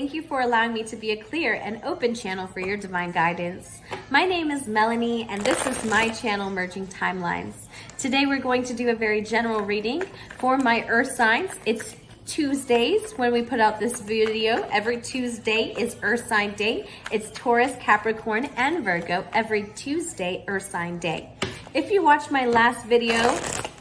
thank you for allowing me to be a clear and open channel for your divine guidance. My name is Melanie, and this is my channel, Merging Timelines. Today we're going to do a very general reading for my earth signs. It's Tuesdays when we put out this video. Every Tuesday is Earth Sign Day. It's Taurus, Capricorn, and Virgo every Tuesday, Earth Sign Day. If you watched my last video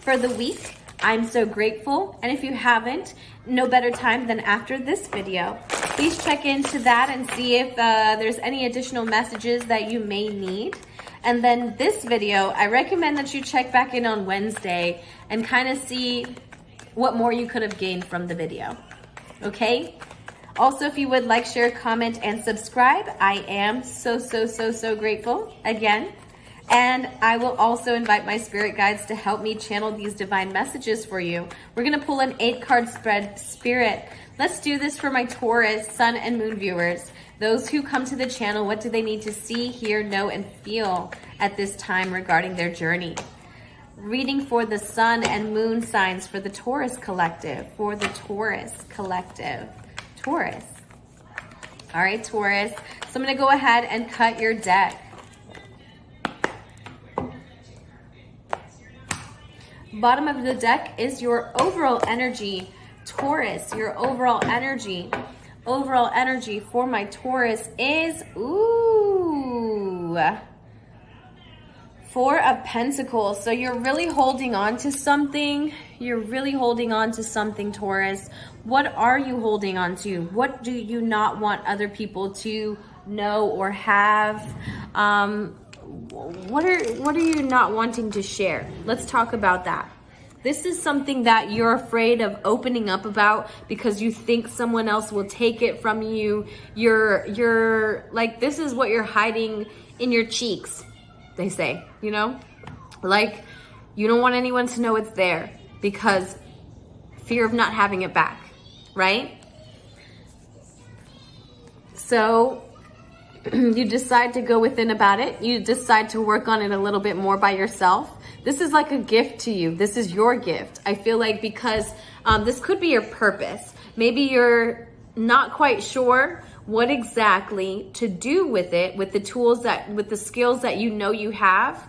for the week, I'm so grateful. And if you haven't, no better time than after this video. Please check into that and see if there's any additional messages that you may need. And then this video, I recommend that you check back in on Wednesday and kind of see what more you could have gained from the video. Okay? Also, if you would like, share, comment, and subscribe, I am so grateful again. And I will also invite my spirit guides to help me channel these divine messages for you. We're going to pull an 8-card spread, Spirit. Let's do this for my Taurus, Sun, and Moon viewers. Those who come to the channel, what do they need to see, hear, know, and feel at this time regarding their journey? Reading for the Sun and Moon signs for the Taurus collective. For the Taurus collective. Taurus. All right, Taurus. So I'm going to go ahead and cut your deck. Bottom of the deck is your overall energy, Taurus. Your overall energy for my Taurus is, Four of Pentacles. So you're really holding on to something. You're really holding on to something, Taurus. What are you holding on to? What do you not want other people to know or have? What are you not wanting to share? Let's talk about that. This is something that you're afraid of opening up about because you think someone else will take it from you. You're like, this is what you're hiding in your cheeks, they say, you know? Like, you don't want anyone to know it's there because fear of not having it back, right? So you decide to go within about it. You decide to work on it a little bit more by yourself. This is like a gift to you. This is your gift. I feel like because this could be your purpose. Maybe you're not quite sure what exactly to do with it, with the tools with the skills that you know you have.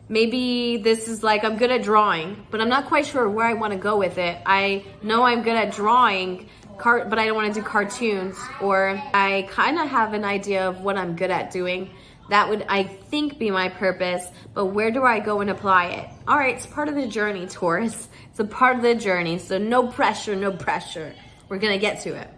Maybe this is like, I'm good at drawing, but I'm not quite sure where I want to go with it. I know I'm good at drawing, but I don't want to do cartoons, or I kind of have an idea of what I'm good at doing. That would, I think, be my purpose, but where do I go and apply it? All right, it's part of the journey, Taurus. It's a part of the journey, so no pressure, no pressure. We're going to get to it.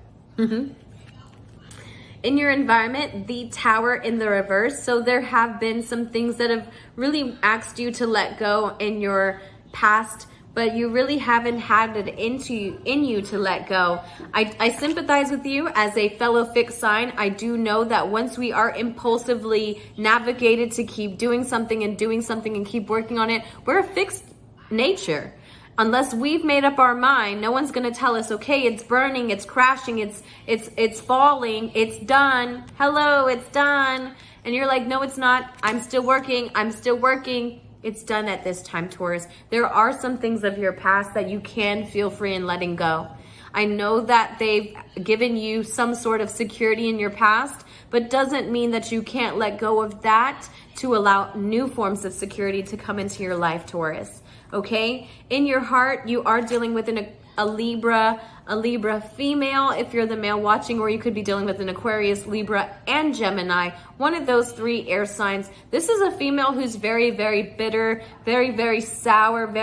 In your environment, the Tower in the reverse. So there have been some things that have really asked you to let go in your past, but you really haven't had it in you to let go. I sympathize with you as a fellow fixed sign. I do know that once we are impulsively navigated to keep doing something and keep working on it, we're a fixed nature. Unless we've made up our mind, no one's gonna tell us, okay, it's burning, it's crashing, it's falling, it's done. Hello, it's done. And you're like, no, it's not. I'm still working. It's done at this time, Taurus. There are some things of your past that you can feel free in letting go. I know that they've given you some sort of security in your past, but doesn't mean that you can't let go of that to allow new forms of security to come into your life, Taurus. Okay? In your heart, you are dealing with a Libra female if you're the male watching, or you could be dealing with an Aquarius, Libra, and Gemini. One of those three air signs. This is a female who's very bitter, very sour,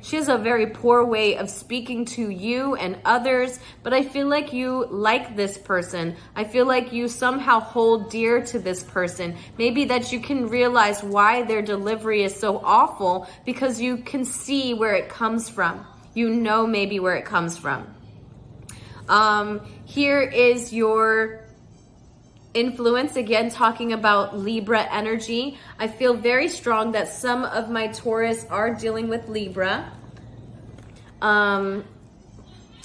she has a very poor way of speaking to you and others, but I feel like you like this person. I feel like you somehow hold dear to this person. Maybe that you can realize why their delivery is so awful because you can see where it comes from. You know maybe where it comes from. Here is your influence, again, talking about Libra energy. I feel very strong that some of my Taurus are dealing with Libra.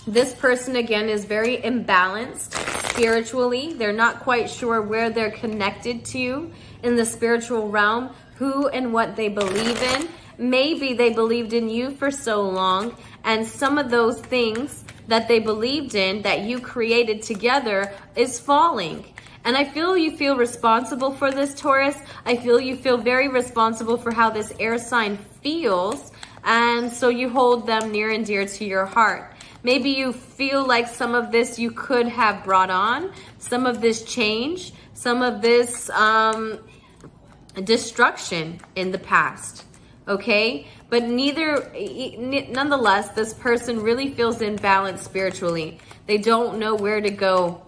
This person, again, is very imbalanced spiritually. They're not quite sure where they're connected to in the spiritual realm, who and what they believe in. maybe they believed in you for so long, and some of those things that they believed in that you created together is falling. And I feel you feel responsible for this, Taurus. I feel you feel very responsible for how this air sign feels. And so you hold them near and dear to your heart. Maybe you feel like some of this you could have brought on, some of this change, some of this destruction in the past. Okay? But nonetheless, this person really feels imbalanced spiritually. They don't know where to go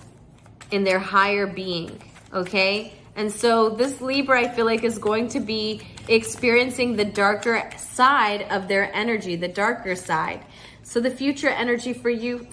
in their higher being, okay? And so this Libra, I feel like, is going to be experiencing the darker side of their energy, the darker side. So the future energy for you,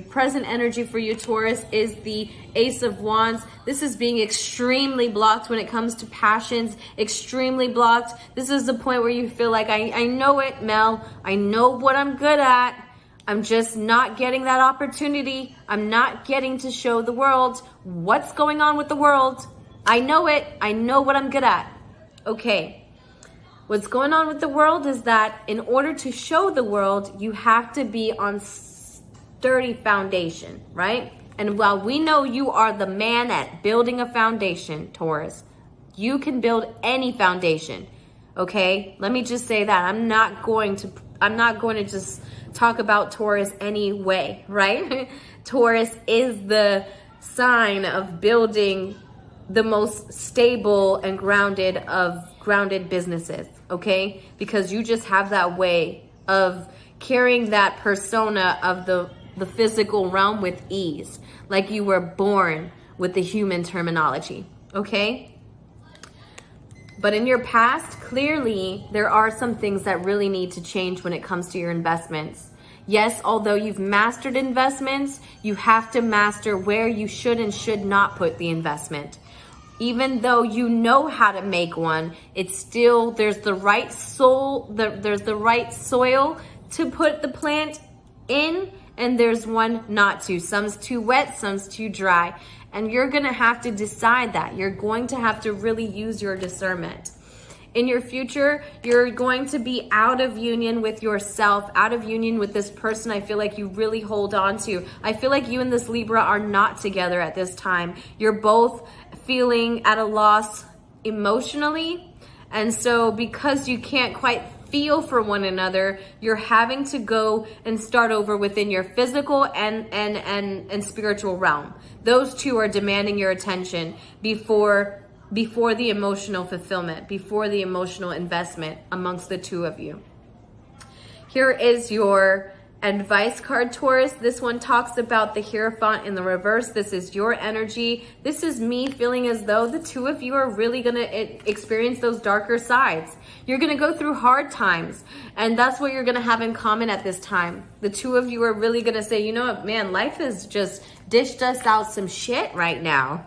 present energy for you, Taurus, is the Ace of Wands. This is being extremely blocked when it comes to passions, extremely blocked. This is the point where you feel like, I know it, Mel. I know what I'm good at. I'm just not getting that opportunity. I'm not getting to show the world what's going on with the world. I know it. I know what I'm good at. Okay. What's going on with the world is that in order to show the world, you have to be on sturdy foundation, right? And while we know you are the man at building a foundation, Taurus, you can build any foundation. Okay? Let me just say that. I'm not going to just talk about Taurus anyway, right? Taurus is the sign of building the most stable and grounded businesses, okay? Because you just have that way of carrying that persona of the physical realm with ease, like you were born with the human terminology, okay? But in your past, clearly, there are some things that really need to change when it comes to your investments. Yes, although you've mastered investments, you have to master where you should and should not put the investment. Even though you know how to make one, it's still, there's the right soil to put the plant in, and there's one not to. Some's too wet, some's too dry. And you're going to have to decide that. You're going to have to really use your discernment. In your future, you're going to be out of union with yourself, out of union with this person I feel like you really hold on to. I feel like you and this Libra are not together at this time. You're both feeling at a loss emotionally. And so because you can't quite feel for one another, you're having to go and start over within your physical and spiritual realm. Those two are demanding your attention before the emotional fulfillment, before the emotional investment amongst the two of you. Here is your advice card, Taurus. This one talks about the Hierophant in the reverse. This is your energy. This is me feeling as though the two of you are really going to experience those darker sides. You're going to go through hard times, and that's what you're going to have in common at this time. The two of you are really going to say, you know what, man, life has just dished us out some shit right now.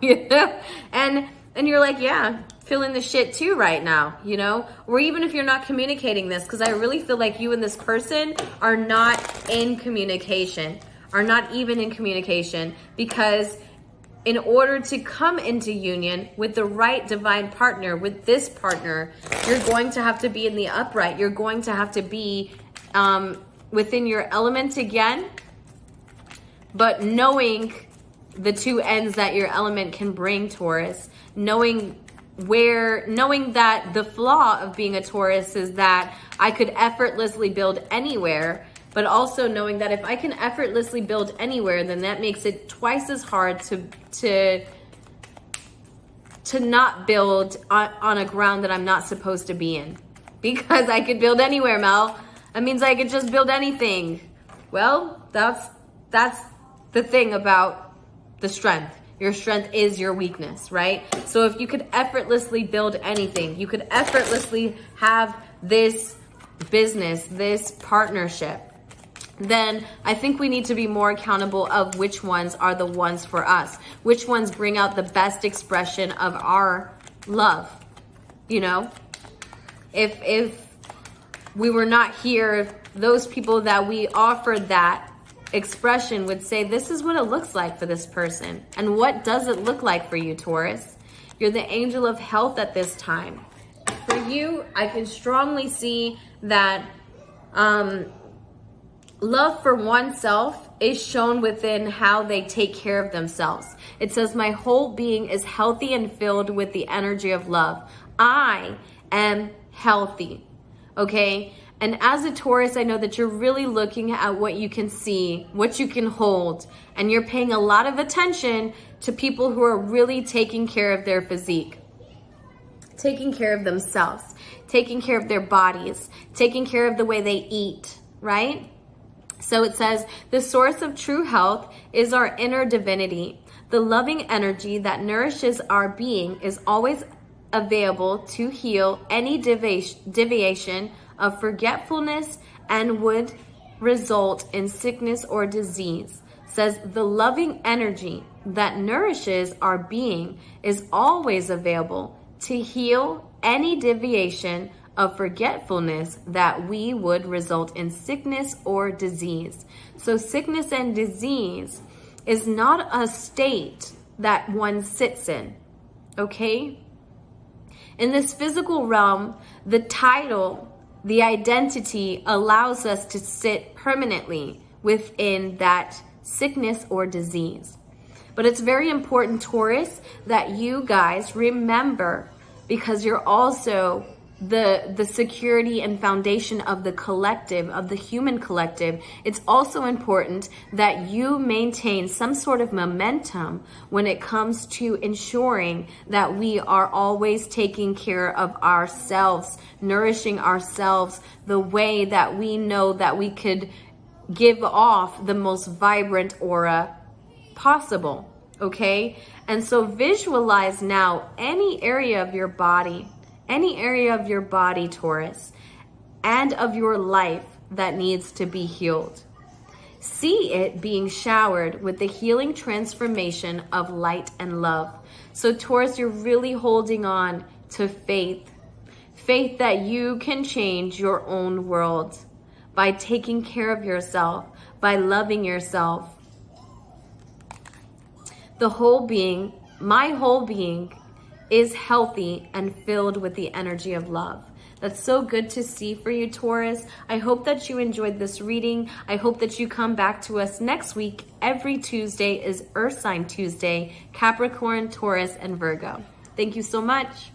And you're like, yeah, feeling the shit too right now, you know? Or even if you're not communicating this, because I really feel like you and this person are not in communication, are not even in communication, because in order to come into union with the right divine partner, with this partner, you're going to have to be in the upright. You're going to have to be within your element again, but knowing the two ends that your element can bring, Taurus, knowing that the flaw of being a Taurus is that I could effortlessly build anywhere, but also knowing that if I can effortlessly build anywhere, then that makes it twice as hard to not build on a ground that I'm not supposed to be in. Because I could build anywhere, Mel. That means I could just build anything. Well, that's the thing about the strength. Your strength is your weakness, right? So if you could effortlessly build anything, you could effortlessly have this business, this partnership, then I think we need to be more accountable of which ones are the ones for us, which ones bring out the best expression of our love. You know, if we were not here, those people that we offered that expression would say, this is what it looks like for this person. And what does it look like for you, Taurus? You're the angel of health at this time. for you, I can strongly see that love for oneself is shown within how they take care of themselves. It says, my whole being is healthy and filled with the energy of love. I am healthy. Okay? And as a Taurus, I know that you're really looking at what you can see, what you can hold, and you're paying a lot of attention to people who are really taking care of their physique, taking care of themselves, taking care of their bodies, taking care of the way they eat, right? So it says, the source of true health is our inner divinity. The loving energy that nourishes our being is always available to heal any deviation of forgetfulness and would result in sickness or disease. Says the loving energy that nourishes our being is always available to heal any deviation of forgetfulness that we would result in sickness or disease. So sickness and disease is not a state that one sits in, okay? In this physical realm, the title, the identity allows us to sit permanently within that sickness or disease. But it's very important, Taurus, that you guys remember, because you're also the security and foundation of the collective, of the human collective. It's also important that you maintain some sort of momentum when it comes to ensuring that we are always taking care of ourselves, nourishing ourselves the way that we know that we could give off the most vibrant aura possible, okay? And so visualize now any area of your body, Taurus, and of your life that needs to be healed. See it being showered with the healing transformation of light and love. So Taurus, you're really holding on to faith that you can change your own world by taking care of yourself, by loving yourself. The whole being, my whole being, is healthy and filled with the energy of love. That's so good to see for you, Taurus. I hope that you enjoyed this reading. I hope that you come back to us next week. Every Tuesday is Earth Sign Tuesday, Capricorn, Taurus, and Virgo. Thank you so much.